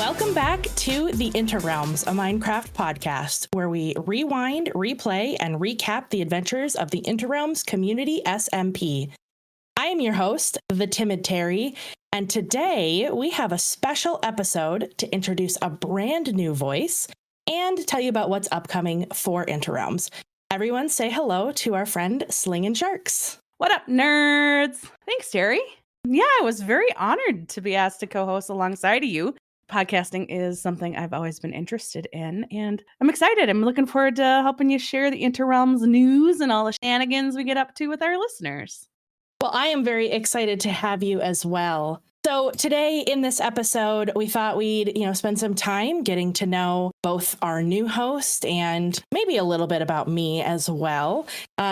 Welcome back to the Inter Realms, a Minecraft podcast where we rewind, replay, and recap the adventures of the Inter Realms Community SMP. I am your host, the Timid Terry, and today we have a special episode to introduce a brand new voice and tell you about what's upcoming for Inter Realms. Everyone say hello to our friend SlingnSharks. What up, nerds? Thanks, Terry. Yeah, I was very honored to be asked to co-host alongside of you. Podcasting is something I've always been interested in, and I'm excited. I'm looking forward to helping you share the Inter Realms news and all the shenanigans we get up to with our listeners. Well, I am very excited to have you as well. So today in this episode, we thought we'd, spend some time getting to know both our new host and maybe a little bit about me as well.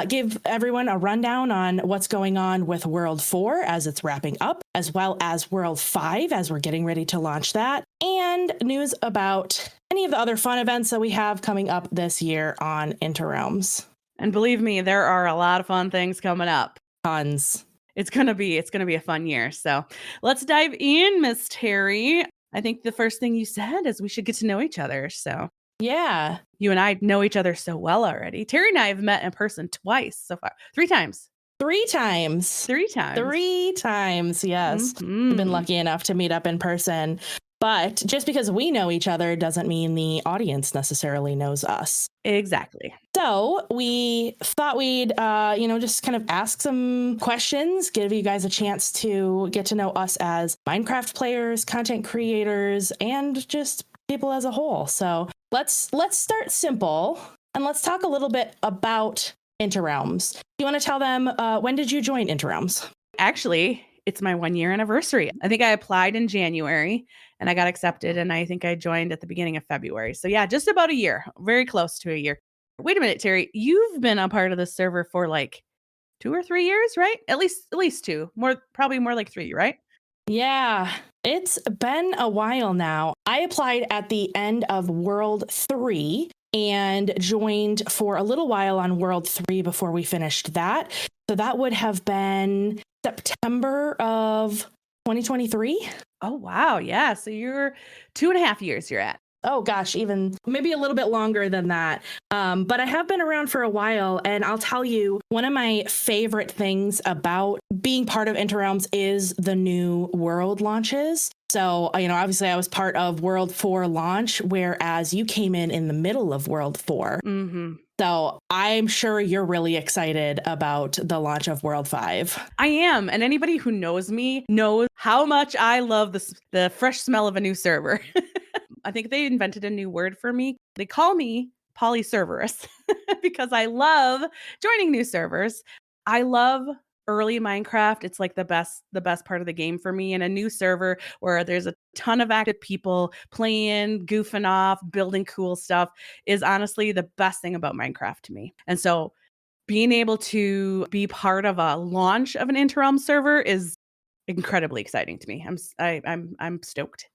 Give everyone a rundown on what's going on with World 4 as it's wrapping up, as well as World 5 as we're getting ready to launch that, and news about any of the other fun events that we have coming up this year on Inter Realms. And believe me, there are a lot of fun things coming up. Tons. It's gonna be a fun year. So let's dive in, Miss Terry. I think the first thing you said is we should get to know each other. So yeah, you and I know each other so well already. Terry and I have met in person twice so far. 3 times. 3 times. 3 times. 3 times, yes. I've been lucky enough to meet up in person. But just because we know each other doesn't mean the audience necessarily knows us. Exactly. So we thought we'd, just kind of ask some questions, give you guys a chance to get to know us as Minecraft players, content creators, and just people as a whole. So let's start simple and let's talk a little bit about Inter Realms. You want to tell them, when did you join Inter Realms? Actually, it's my 1-year anniversary. I think I applied in January and I got accepted, and I think I joined at the beginning of February. So yeah, just about a year, very close to a year. Wait a minute, Terry, you've been a part of the server for like 2 or 3 years, right? At least 2, probably more like 3, right? Yeah, it's been a while now. I applied at the end of World 3 and joined for a little while on World 3 before we finished that. So that would have been September of 2023. Oh, wow. Yeah. So you're 2.5 years you're at. Oh, gosh, even maybe a little bit longer than that. But I have been around for a while, and I'll tell you, one of my favorite things about being part of Inter Realms is the new world launches. So, obviously I was part of World 4 launch, whereas you came in the middle of World 4. Mm-hmm. So I'm sure you're really excited about the launch of World 5. I am. And anybody who knows me knows how much I love the fresh smell of a new server. I think they invented a new word for me. They call me polyserverous because I love joining new servers. I love early Minecraft. It's like the best part of the game for me. And a new server where there's a ton of active people playing, goofing off, building cool stuff is honestly the best thing about Minecraft to me. And so being able to be part of a launch of an Inter Realms server is incredibly exciting to me. I'm stoked.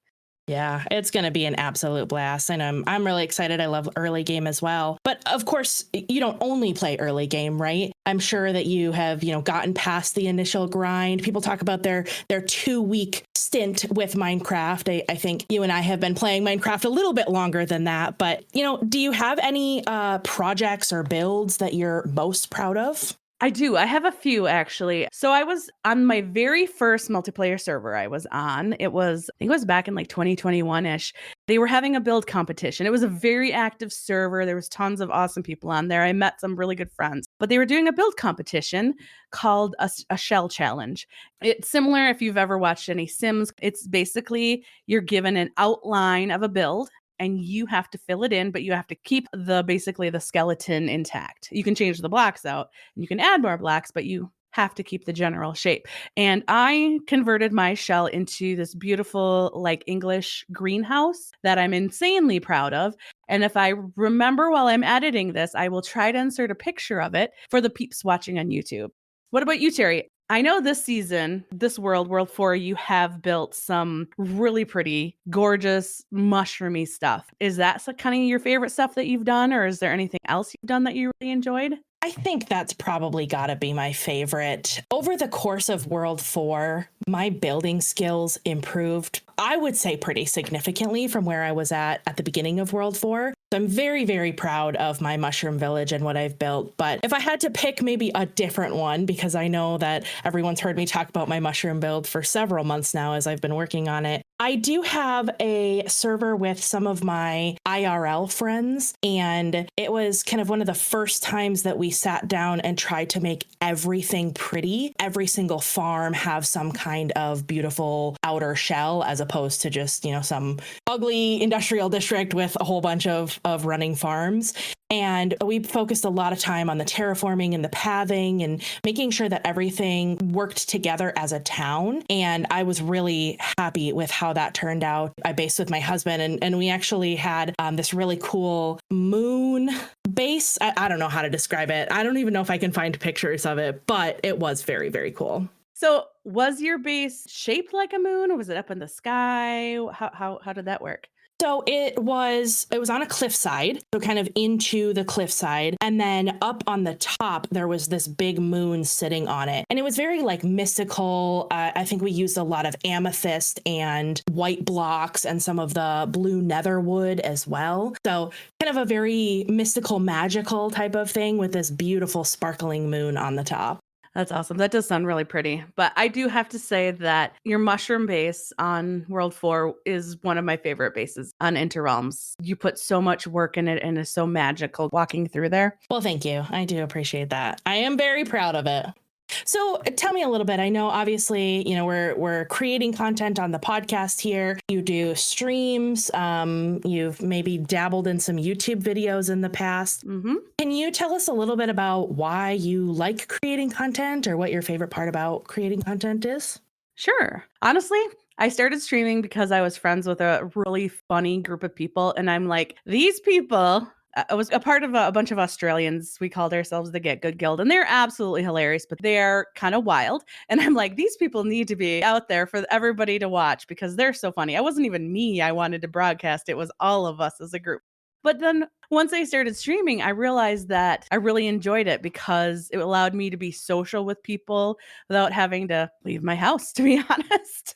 Yeah, it's going to be an absolute blast. And I'm really excited. I love early game as well. But of course, you don't only play early game, right? I'm sure that you have, gotten past the initial grind. People talk about their 2-week stint with Minecraft. I think you and I have been playing Minecraft a little bit longer than that. But, do you have any projects or builds that you're most proud of? I do. I have a few, actually. So I was on my very first multiplayer server I was on. I think it was back in like 2021-ish. They were having a build competition. It was a very active server. There was tons of awesome people on there. I met some really good friends. But they were doing a build competition called a shell challenge. It's similar if you've ever watched any Sims. It's basically you're given an outline of a build, and you have to fill it in, but you have to keep basically the skeleton intact. You can change the blocks out and you can add more blocks, but you have to keep the general shape. And I converted my shell into this beautiful, like English greenhouse that I'm insanely proud of. And if I remember while I'm editing this, I will try to insert a picture of it for the peeps watching on YouTube. What about you, Terry? I know this season, this World 4, you have built some really pretty, gorgeous, mushroomy stuff. Is that kind of your favorite stuff that you've done, or is there anything else you've done that you really enjoyed? I think that's probably got to be my favorite. Over the course of World 4, my building skills improved, I would say, pretty significantly from where I was at the beginning of World 4. So I'm very, very proud of my mushroom village and what I've built. But if I had to pick maybe a different one, because I know that everyone's heard me talk about my mushroom build for several months now as I've been working on it, I do have a server with some of my IRL friends, and it was kind of one of the first times that we sat down and tried to make everything pretty. Every single farm have some kind of beautiful outer shell as opposed to just, some ugly industrial district with a whole bunch of running farms. And we focused a lot of time on the terraforming and the pathing and making sure that everything worked together as a town. And I was really happy with how that turned out. I based with my husband, and we actually had this really cool moon base. I don't know how to describe it. I don't even know if I can find pictures of it, but it was very, very cool. So was your base shaped like a moon, or was it up in the sky? How did that work? So it was on a cliffside, so kind of into the cliffside. And then up on the top, there was this big moon sitting on it. And it was very like mystical. I think we used a lot of amethyst and white blocks and some of the blue nether wood as well. So kind of a very mystical, magical type of thing with this beautiful sparkling moon on the top. That's awesome. That does sound really pretty. But I do have to say that your mushroom base on World 4 is one of my favorite bases on Inter Realms. You put so much work in it and it's so magical walking through there. Well, thank you. I do appreciate that. I am very proud of it. So tell me a little bit. I know obviously, we're creating content on the podcast here. You do streams. You've maybe dabbled in some YouTube videos in the past. Mm-hmm. Can you tell us a little bit about why you like creating content or what your favorite part about creating content is? Sure. Honestly, I started streaming because I was friends with a really funny group of people. And I'm like, these people, I was a part of a bunch of Australians. We called ourselves the Get Good Guild, and they're absolutely hilarious, but they're kind of wild. And I'm like, these people need to be out there for everybody to watch because they're so funny. I wasn't even me. I wanted to broadcast. It was all of us as a group. But then once I started streaming, I realized that I really enjoyed it because it allowed me to be social with people without having to leave my house, to be honest.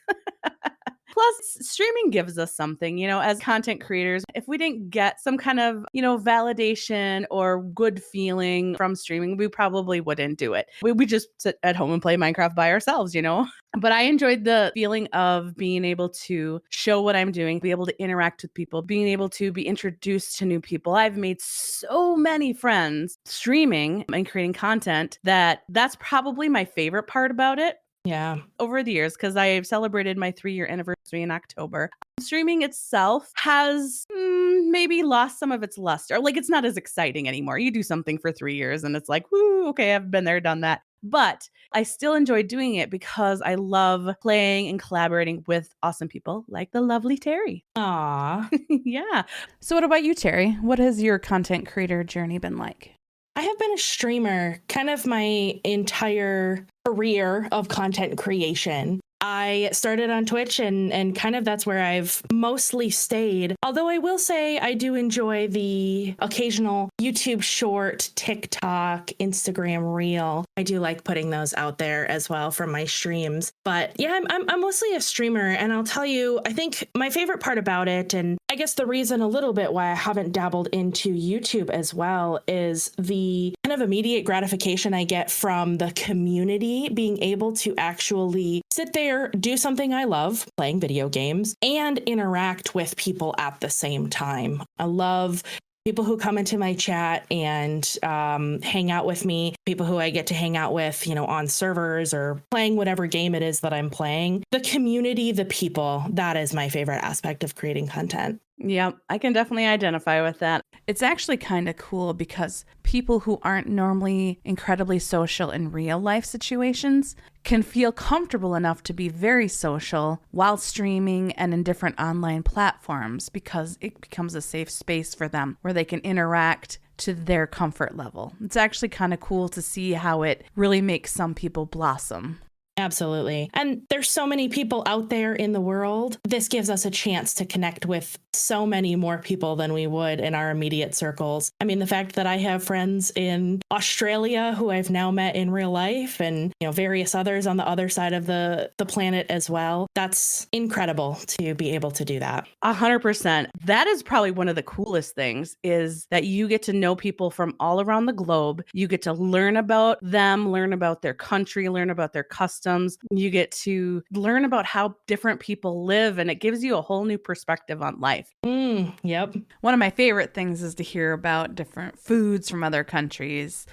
Plus, streaming gives us something, as content creators. If we didn't get some kind of, validation or good feeling from streaming, we probably wouldn't do it. We just sit at home and play Minecraft by ourselves, But I enjoyed the feeling of being able to show what I'm doing, be able to interact with people, being able to be introduced to new people. I've made so many friends streaming and creating content that's probably my favorite part about it. Yeah. Over the years, because I celebrated my 3-year anniversary in October. Streaming itself has maybe lost some of its luster. Like, it's not as exciting anymore. You do something for 3 years and it's like, woo, okay, I've been there, done that. But I still enjoy doing it because I love playing and collaborating with awesome people like the lovely Terry. Aw. Yeah. So what about you, Terry? What has your content creator journey been like? I have been a streamer kind of my entire career of content creation. I started on Twitch and kind of that's where I've mostly stayed. Although I will say I do enjoy the occasional YouTube short, TikTok, Instagram reel. I do like putting those out there as well from my streams. But yeah, I'm mostly a streamer, and I'll tell you, I think my favorite part about it, and I guess the reason a little bit why I haven't dabbled into YouTube as well, is the kind of immediate gratification I get from the community being able to actually sit there, do something I love, playing video games, and interact with people at the same time. I love people who come into my chat and hang out with me, people who I get to hang out with, on servers or playing whatever game it is that I'm playing. The community, the people, that is my favorite aspect of creating content. Yeah, I can definitely identify with that. It's actually kind of cool because people who aren't normally incredibly social in real life situations can feel comfortable enough to be very social while streaming and in different online platforms because it becomes a safe space for them where they can interact to their comfort level. It's actually kind of cool to see how it really makes some people blossom. Absolutely. And there's so many people out there in the world. This gives us a chance to connect with so many more people than we would in our immediate circles. I mean, the fact that I have friends in Australia who I've now met in real life and, various others on the other side of the planet as well. That's incredible to be able to do that. 100%. That is probably one of the coolest things is that you get to know people from all around the globe. You get to learn about them, learn about their country, learn about their customs. You get to learn about how different people live, and it gives you a whole new perspective on life. Yep. One of my favorite things is to hear about different foods from other countries.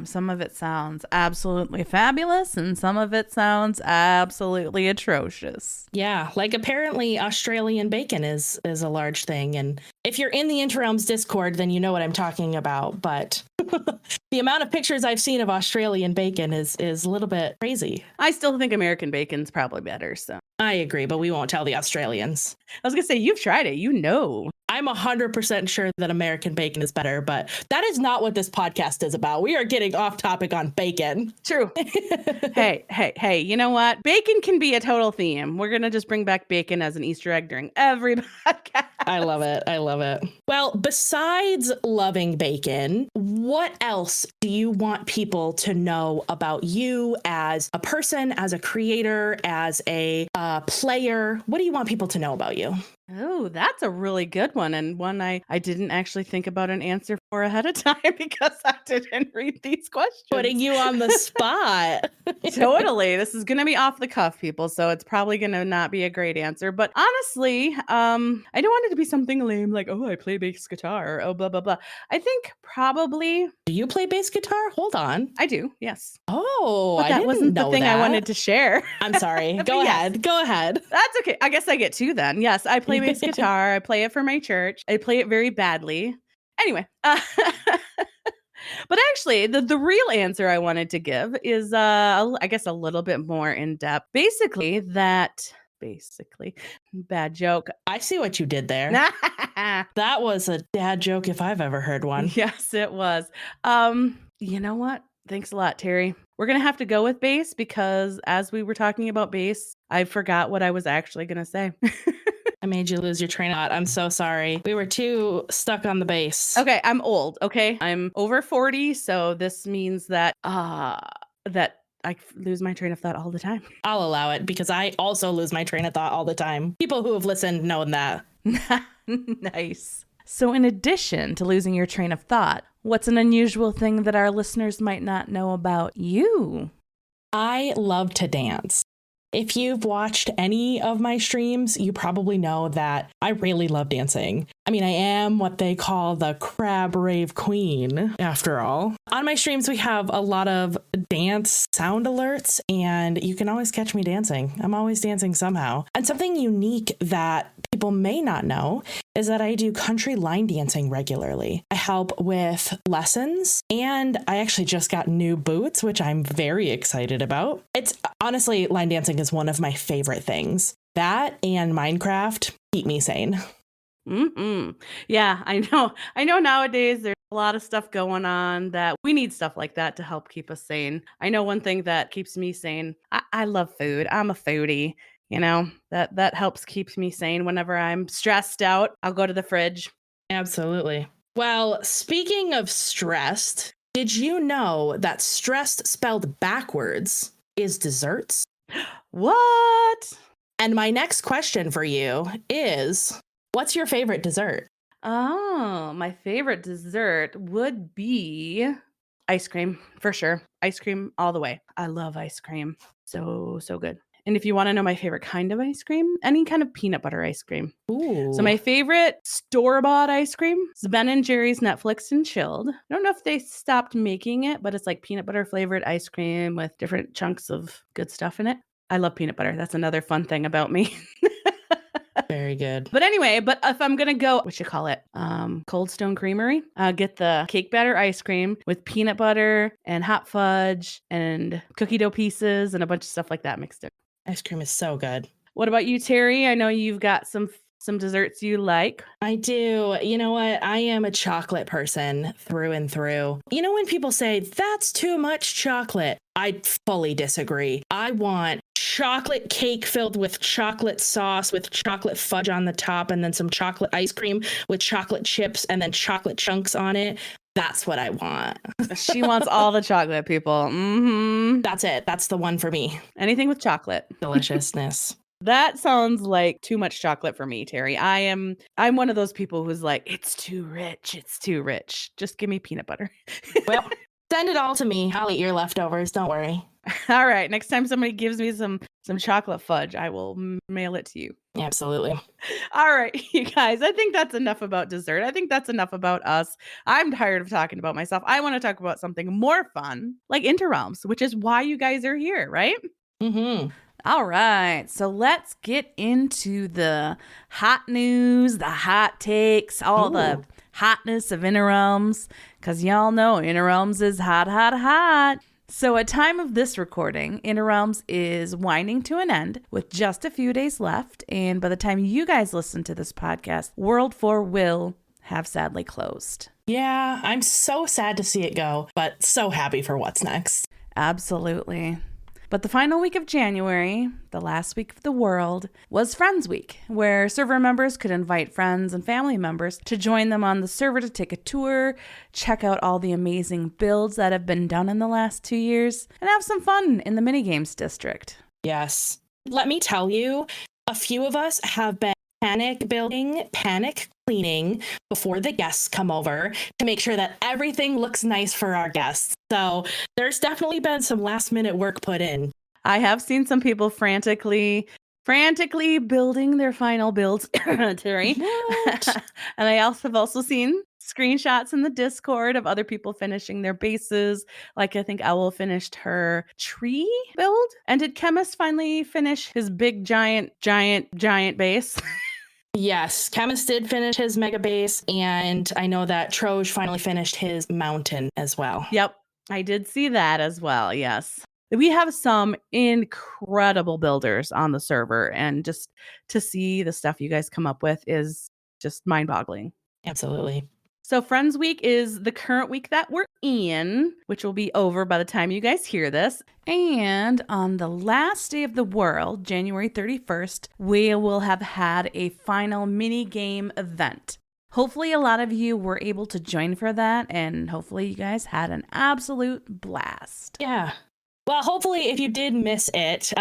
Some of it sounds absolutely fabulous and some of it sounds absolutely atrocious. Yeah, like apparently Australian bacon is a large thing. And if you're in the Inter Realms Discord, then you know what I'm talking about. But the amount of pictures I've seen of Australian bacon is a little bit crazy. I still think American bacon's probably better. So I agree, but we won't tell the Australians. I was going to say, you've tried it. You know. I'm 100% sure that American bacon is better, but that is not what this podcast is about. We are getting off topic on bacon. True. Hey, you know what? Bacon can be a total theme. We're going to just bring back bacon as an Easter egg during every podcast. I love it. Well, besides loving bacon, what else do you want people to know about you as a person, as a creator, as a player? What do you want people to know about you? Oh, that's a really good one. And one I didn't actually think about an answer for ahead of time because I didn't read these questions. Putting you on the spot. Totally. This is going to be off the cuff, people. So it's probably going to not be a great answer. But honestly, I don't want it to be something lame like, oh, I play bass guitar or oh, blah, blah, blah. I think probably. Do you play bass guitar? Hold on. I do. Yes. Oh, but that wasn't the thing I wanted to share. I'm sorry. Go ahead. That's okay. I guess I get two then. Yes, I play bass guitar. I play it for my church. I play it very badly. Anyway, but actually, the real answer I wanted to give is, I guess, a little bit more in depth. Basically, bad joke. I see what you did there. That was a dad joke if I've ever heard one. Yes, it was. You know what? Thanks a lot, Terry. We're going to have to go with bass because as we were talking about bass, I forgot what I was actually going to say. I made you lose your train of thought. I'm so sorry. We were too stuck on the bass. Okay, I'm old, okay? I'm over 40, so this means that that I lose my train of thought all the time. I'll allow it because I also lose my train of thought all the time. People who have listened know that. Nice. So in addition to losing your train of thought, what's an unusual thing that our listeners might not know about you? I love to dance. If you've watched any of my streams, you probably know that I really love dancing. I mean, I am what they call the crab rave queen, after all. On my streams, we have a lot of dance sound alerts, and you can always catch me dancing. I'm always dancing somehow. And something unique that people may not know is that I do country line dancing regularly. I help with lessons, and I actually just got new boots, which I'm very excited about. It's honestly, line dancing is one of my favorite things. That and Minecraft keep me sane. Yeah, I know nowadays there's a lot of stuff going on that we need stuff like that to help keep us sane. I know one thing that keeps me sane. I love food. I'm a foodie. You know, that helps keep me sane whenever I'm stressed out. I'll go to the fridge. Absolutely. Well, speaking of stressed, did you know that stressed spelled backwards is desserts? What? And my next question for you is, what's your favorite dessert? Oh, my favorite dessert would be ice cream, for sure. Ice cream all the way. I love ice cream. So good. And if you want to know my favorite kind of ice cream, any kind of peanut butter ice cream. Ooh. So my favorite store-bought ice cream is Ben & Jerry's Netflix and Chilled. I don't know if they stopped making it, but it's like peanut butter flavored ice cream with different chunks of good stuff in it. I love peanut butter. That's another fun thing about me. Very good. But anyway, if I'm going to go, Cold Stone Creamery, get the cake batter ice cream with peanut butter and hot fudge and cookie dough pieces and a bunch of stuff like that mixed in. Ice cream is so good. What about you, Terry? I know you've got some some desserts you like? I do. You know what? I am a chocolate person through and through. You know, when people say that's too much chocolate, I fully disagree. I want chocolate cake filled with chocolate sauce with chocolate fudge on the top and then some chocolate ice cream with chocolate chips and then chocolate chunks on it. That's what I want. She wants all the chocolate, people. Mm-hmm. That's it. That's the one for me. Anything with chocolate. Deliciousness. That sounds like too much chocolate for me, Terry. I'm one of those people who's like, it's too rich. It's too rich. Just give me peanut butter. Well, send it all to me. I'll eat your leftovers. Don't worry. All right. Next time somebody gives me some chocolate fudge, I will mail it to you. Absolutely. All right, you guys. I think that's enough about dessert. I think that's enough about us. I'm tired of talking about myself. I want to talk about something more fun, like Inter Realms, which is why you guys are here, right? Mm-hmm. All right, so let's get into the hot news, the hot takes, all the hotness of Inter Realms, because y'all know Inter Realms is hot, hot, hot. So at time of this recording, Inter Realms is winding to an end with just a few days left, and by the time you guys listen to this podcast, World 4 will have sadly closed. Yeah, I'm so sad to see it go, but so happy for what's next. Absolutely. But the final week of January, the last week of the world, was Friends Week, where server members could invite friends and family members to join them on the server to take a tour, check out all the amazing builds that have been done in the last 2 years, and have some fun in the minigames district. Yes. Let me tell you, a few of us have been panic building, panic cleaning before the guests come over to make sure that everything looks nice for our guests. So there's definitely been some last minute work put in. I have seen some people frantically building their final builds, Terry. And I have also seen screenshots in the Discord of other people finishing their bases. Like I think Owl finished her tree build. And did Chemist finally finish his big giant base? Yes, Chemist did finish his mega base, and I know that Troj finally finished his mountain as well. Yep, I did see that as well, yes. We have some incredible builders on the server, and just to see the stuff you guys come up with is just mind-boggling. Absolutely. So Friends Week is the current week that we're in, which will be over by the time you guys hear this. And on the last day of the world, January 31st, we will have had a final mini game event. Hopefully a lot of you were able to join for that, and hopefully you guys had an absolute blast. Yeah. Well, hopefully, if you did miss it,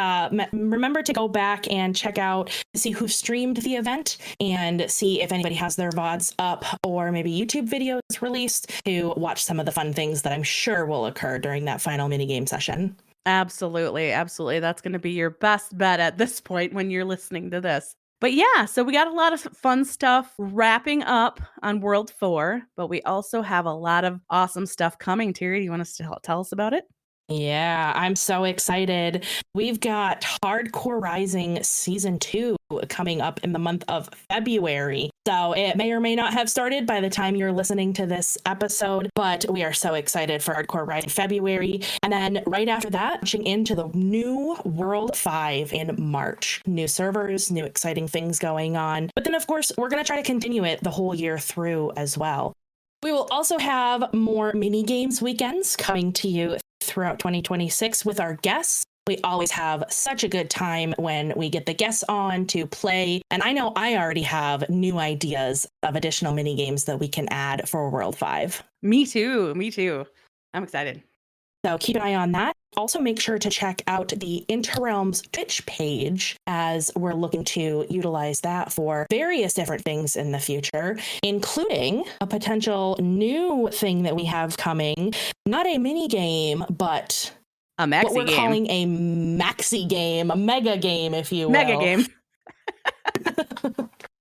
remember to go back and check out to see who streamed the event and see if anybody has their VODs up or maybe YouTube videos released to watch some of the fun things that I'm sure will occur during that final minigame session. Absolutely. Absolutely. That's going to be your best bet at this point when you're listening to this. But yeah, so we got a lot of fun stuff wrapping up on World 4, but we also have a lot of awesome stuff coming. Terry, do you want us to tell us about it? Yeah, I'm so excited. We've got Hardcore Rising Season 2 coming up in the month of February. So it may or may not have started by the time you're listening to this episode, but we are so excited for Hardcore Rising February. And then right after that, launching into the new World 5 in March. New servers, new exciting things going on. But then, of course, we're going to try to continue it the whole year through as well. We will also have more mini games weekends coming to you throughout 2026 with our guests. We always have such a good time when we get the guests on to play. And I know I already have new ideas of additional mini games that we can add for World 5. Me too. I'm excited. So keep an eye on that. Also make sure to check out the Inter Realms Twitch page as we're looking to utilize that for various different things in the future, including a potential new thing that we have coming. Not a mini game, but a maxi what we're game. Calling a maxi game, a mega game, if you will. Mega game.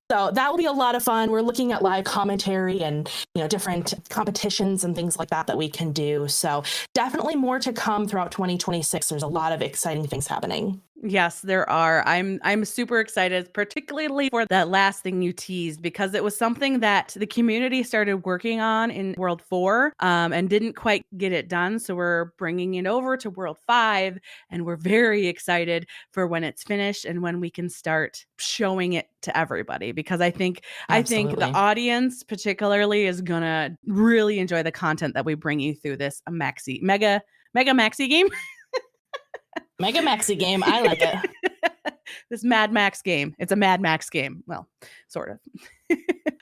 So that will be a lot of fun. We're looking at live commentary and, different competitions and things like that we can do. So definitely more to come throughout 2026. There's a lot of exciting things happening. Yes, there are. I'm super excited, particularly for that last thing you teased, because it was something that the community started working on in World 4 and didn't quite get it done. So we're bringing it over to World 5, and we're very excited for when it's finished and when we can start showing it to everybody, because I think Absolutely. the audience particularly is gonna really enjoy the content that we bring you through this mega maxi game. Mega Maxi game. I like it. This Mad Max game. It's a Mad Max game. Well, sort of.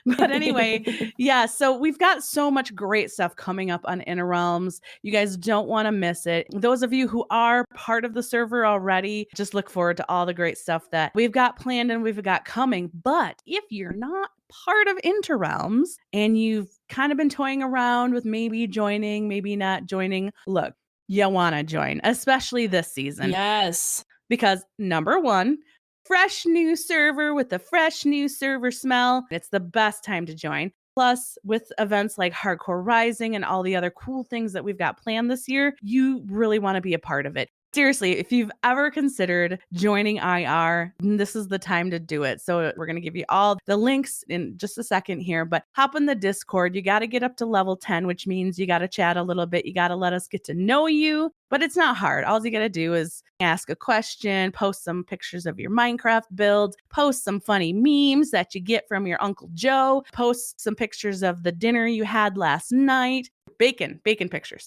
But anyway, yeah, so we've got so much great stuff coming up on Inter Realms. You guys don't want to miss it. Those of you who are part of the server already, just look forward to all the great stuff that we've got planned and we've got coming. But if you're not part of Inter Realms and you've kind of been toying around with maybe joining, maybe not joining, look, you want to join, especially this season. Yes. Because number one, fresh new server with the fresh new server smell. It's the best time to join. Plus, with events like Hardcore Rising and all the other cool things that we've got planned this year, you really want to be a part of it. Seriously, if you've ever considered joining IR, this is the time to do it. So we're going to give you all the links in just a second here, but hop in the Discord. You got to get up to level 10, which means you got to chat a little bit. You got to let us get to know you, but it's not hard. All you got to do is ask a question, post some pictures of your Minecraft build, post some funny memes that you get from your Uncle Joe, post some pictures of the dinner you had last night, bacon pictures.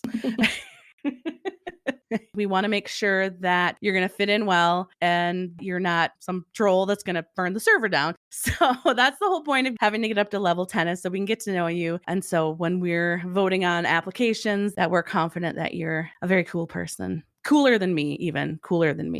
We want to make sure that you're going to fit in well and you're not some troll that's going to burn the server down. So that's the whole point of having to get up to level 10, is so we can get to know you. And so when we're voting on applications, that we're confident that you're a very cool person. Cooler than me, even cooler than me.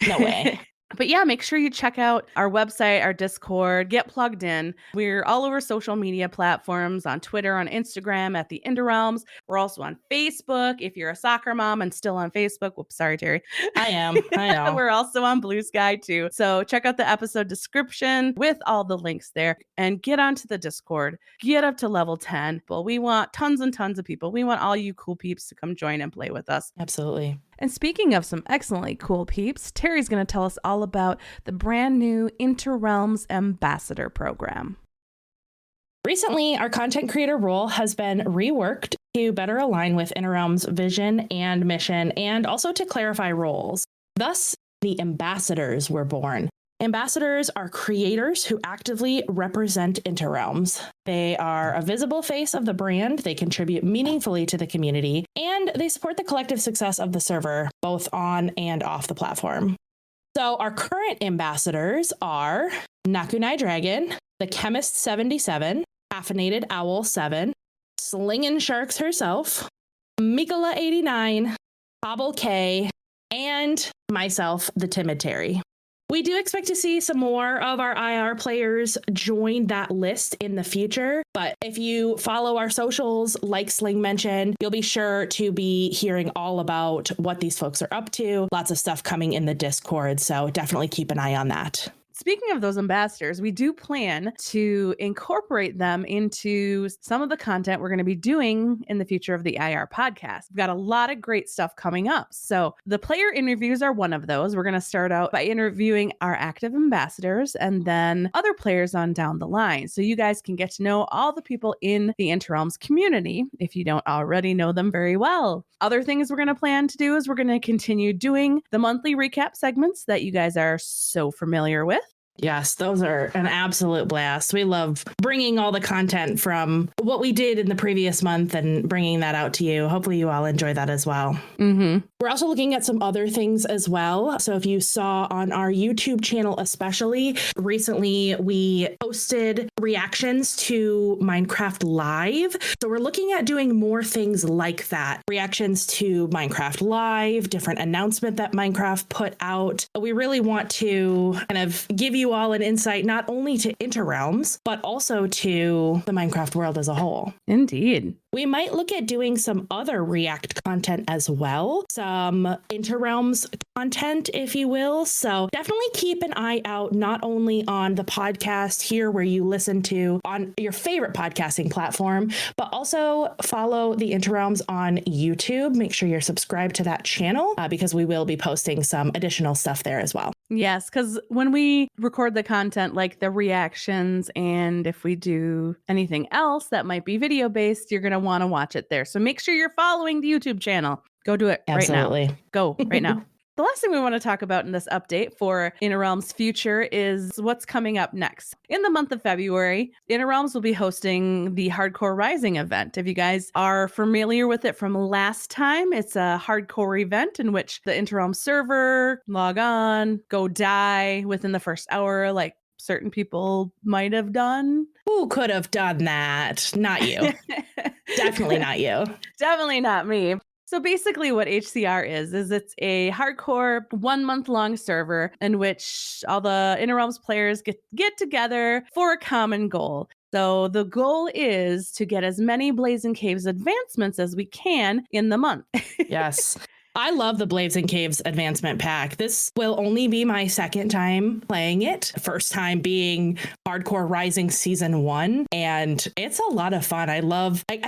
No way. But yeah, make sure you check out our website, our Discord, get plugged in. We're all over social media platforms, on Twitter, on Instagram at the Inter Realms. We're also on Facebook. If you're a soccer mom and still on Facebook, whoops, sorry, Terry. I am. I know. We're also on Blue Sky too. So check out the episode description with all the links there and get onto the Discord. Get up to level 10. Well, we want tons and tons of people. We want all you cool peeps to come join and play with us. Absolutely. And speaking of some excellently cool peeps, Terry's going to tell us all about the brand new Inter Realms Ambassador program. Recently, our content creator role has been reworked to better align with Inter Realms' vision and mission, and also to clarify roles. Thus, the ambassadors were born. Ambassadors are creators who actively represent Inter Realms. They are a visible face of the brand, they contribute meaningfully to the community, and they support the collective success of the server, both on and off the platform. So our current ambassadors are Nakunai Dragon, the Chemist 77, Caffeinated Owl 7, SlingnSharks herself, Mikola 89, Hobble K, and myself, the Timid Terry. We do expect to see some more of our IR players join that list in the future, but if you follow our socials, like Sling mentioned, you'll be sure to be hearing all about what these folks are up to. Lots of stuff coming in the Discord, so definitely keep an eye on that. Speaking of those ambassadors, we do plan to incorporate them into some of the content we're going to be doing in the future of the IR podcast. We've got a lot of great stuff coming up. So the player interviews are one of those. We're going to start out by interviewing our active ambassadors and then other players on down the line. So you guys can get to know all the people in the Inter Realms community if you don't already know them very well. Other things we're going to plan to do is we're going to continue doing the monthly recap segments that you guys are so familiar with. Yes, those are an absolute blast. We love bringing all the content from what we did in the previous month and bringing that out to you. Hopefully you all enjoy that as well. Mm-hmm. We're also looking at some other things as well. So if you saw on our YouTube channel, especially recently, we posted reactions to Minecraft Live. So we're looking at doing more things like that. Reactions to Minecraft Live, different announcement that Minecraft put out. We really want to kind of give you you all an insight not only to Inter Realms, but also to the Minecraft world as a whole. Indeed. We might look at doing some other React content as well, some Inter Realms content, if you will. So definitely keep an eye out, not only on the podcast here where you listen to on your favorite podcasting platform, but also follow the Inter Realms on YouTube. Make sure you're subscribed to that channel because we will be posting some additional stuff there as well. Yes, because when we record the content, like the reactions, and if we do anything else that might be video based, you're going to want to watch it there. So make sure you're following the YouTube channel. Go do it right now. Absolutely. Go right now. The last thing we want to talk about in this update for Inter Realms future is what's coming up next. In the month of February, Inter Realms will be hosting the Hardcore Rising event. If you guys are familiar with it from last time, it's a hardcore event in which the Inter Realms server, log on, go die within the first hour, like certain people might have done. Who could have done that? Not you. Definitely not you. Definitely not me. So basically what HCR is it's a hardcore 1 month long server in which all the Inter Realms players get together for a common goal. So the goal is to get as many Blazing Caves advancements as we can in the month. Yes. I love the Blazing Caves advancement pack. This will only be my second time playing it. First time being Hardcore Rising Season 1. And it's a lot of fun. I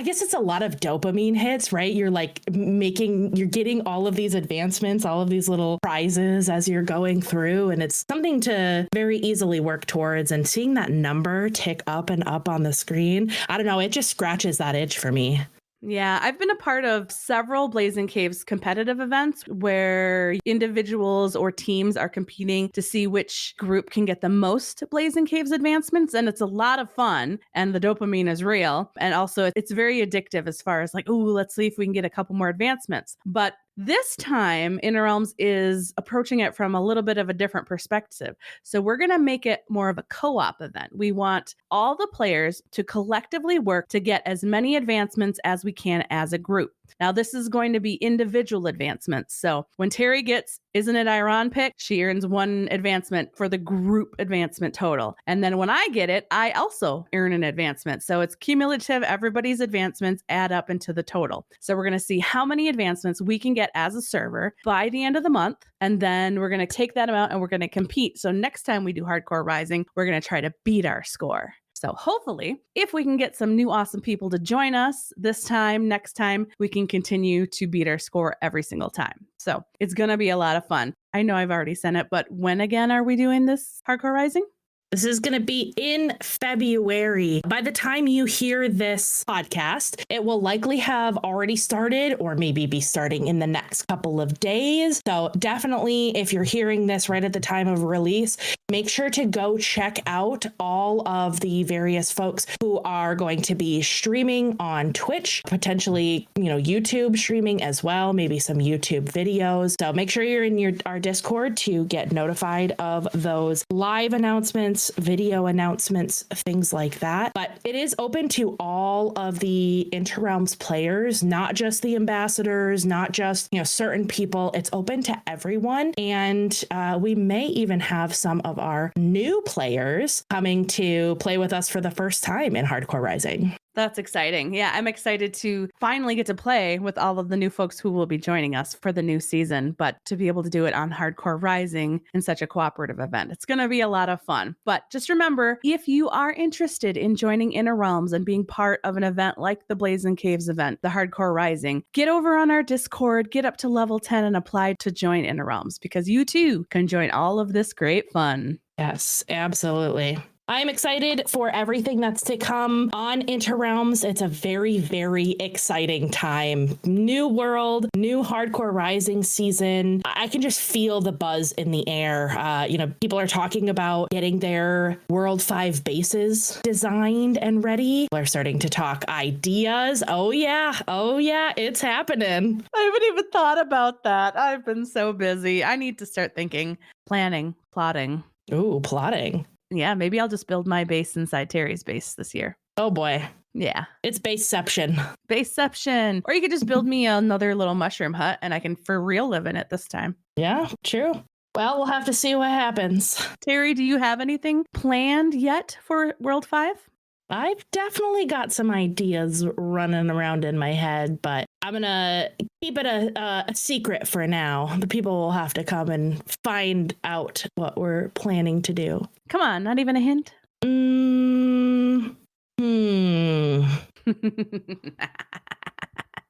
guess it's a lot of dopamine hits, right? You're like you're getting all of these advancements, all of these little prizes as you're going through. And it's something to very easily work towards. And seeing that number tick up and up on the screen, I don't know, it just scratches that itch for me. Yeah, I've been a part of several Blazing Caves competitive events where individuals or teams are competing to see which group can get the most Blazing Caves advancements. And it's a lot of fun and the dopamine is real. And also it's very addictive as far as like, oh, let's see if we can get a couple more advancements. But this time, Inter Realms is approaching it from a little bit of a different perspective. So we're going to make it more of a co-op event. We want all the players to collectively work to get as many advancements as we can as a group. Now, this is going to be individual advancements. So when Terry gets Isn't It Iron pick, she earns 1 advancement for the group advancement total. And then when I get it, I also earn an advancement. So it's cumulative. Everybody's advancements add up into the total. So we're going to see how many advancements we can get as a server by the end of the month. And then we're going to take that amount and we're going to compete. So next time we do Hardcore Rising, we're going to try to beat our score. So hopefully, if we can get some new awesome people to join us next time, we can continue to beat our score every single time. So it's going to be a lot of fun. I know I've already sent it, but when again are we doing this Hardcore Rising? This is going to be in February. By the time you hear this podcast, it will likely have already started or maybe be starting in the next couple of days. So definitely, if you're hearing this right at the time of release, make sure to go check out all of the various folks who are going to be streaming on Twitch, potentially, YouTube streaming as well, maybe some YouTube videos. So make sure you're in our Discord to get notified of those live announcements, video announcements, things like that. But it is open to all of the Inter Realms players, not just the ambassadors, not just, certain people. It's open to everyone. And we may even have some of our new players coming to play with us for the first time in Hardcore Rising. That's exciting. Yeah, I'm excited to finally get to play with all of the new folks who will be joining us for the new season, but to be able to do it on Hardcore Rising in such a cooperative event. It's going to be a lot of fun. But just remember, if you are interested in joining Inter Realms and being part of an event like the Blazing Caves event, the Hardcore Rising, get over on our Discord, get up to level 10 and apply to join Inter Realms because you too can join all of this great fun. Yes, absolutely. I'm excited for everything that's to come on Inter Realms. It's a very, very exciting time. New world, new Hardcore Rising season. I can just feel the buzz in the air. People are talking about getting their World 5 bases designed and ready. People are starting to talk ideas. Oh yeah, it's happening. I haven't even thought about that. I've been so busy. I need to start thinking, planning, plotting. Ooh, plotting. Yeah, maybe I'll just build my base inside Terry's base this year. Oh boy. Yeah. It's baseception. Baseception. Or you could just build me another little mushroom hut and I can for real live in it this time. Yeah, true. Well, we'll have to see what happens. Terry, do you have anything planned yet for World 5? I've definitely got some ideas running around in my head, but I'm going to keep it a secret for now. The people will have to come and find out what we're planning to do. Come on, not even a hint?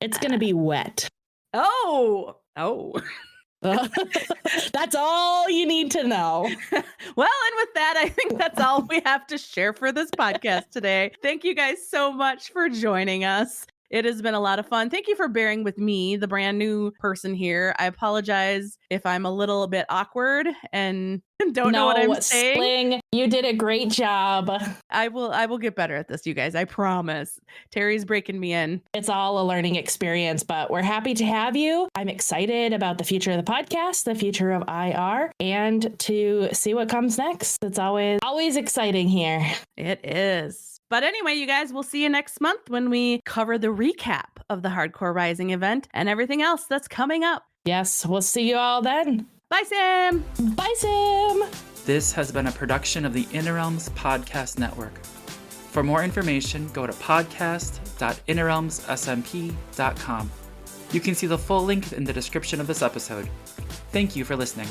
It's going to be wet. Oh. That's all you need to know. Well, and with that, I think that's all we have to share for this podcast today. Thank you guys so much for joining us. It has been a lot of fun. Thank you for bearing with me, the brand new person here. I apologize if I'm a little bit awkward and don't know what I'm saying. Sling, you did a great job. I will get better at this, you guys. I promise. Terry's breaking me in. It's all a learning experience, but we're happy to have you. I'm excited about the future of the podcast, the future of IR, and to see what comes next. It's always exciting here. It is. But anyway, you guys, we'll see you next month when we cover the recap of the Hardcore Rising event and everything else that's coming up. Yes, we'll see you all then. Bye, Sam. Bye, Sam. This has been a production of the Inter Realms Podcast Network. For more information, go to podcast.interrealmssmp.com. You can see the full link in the description of this episode. Thank you for listening.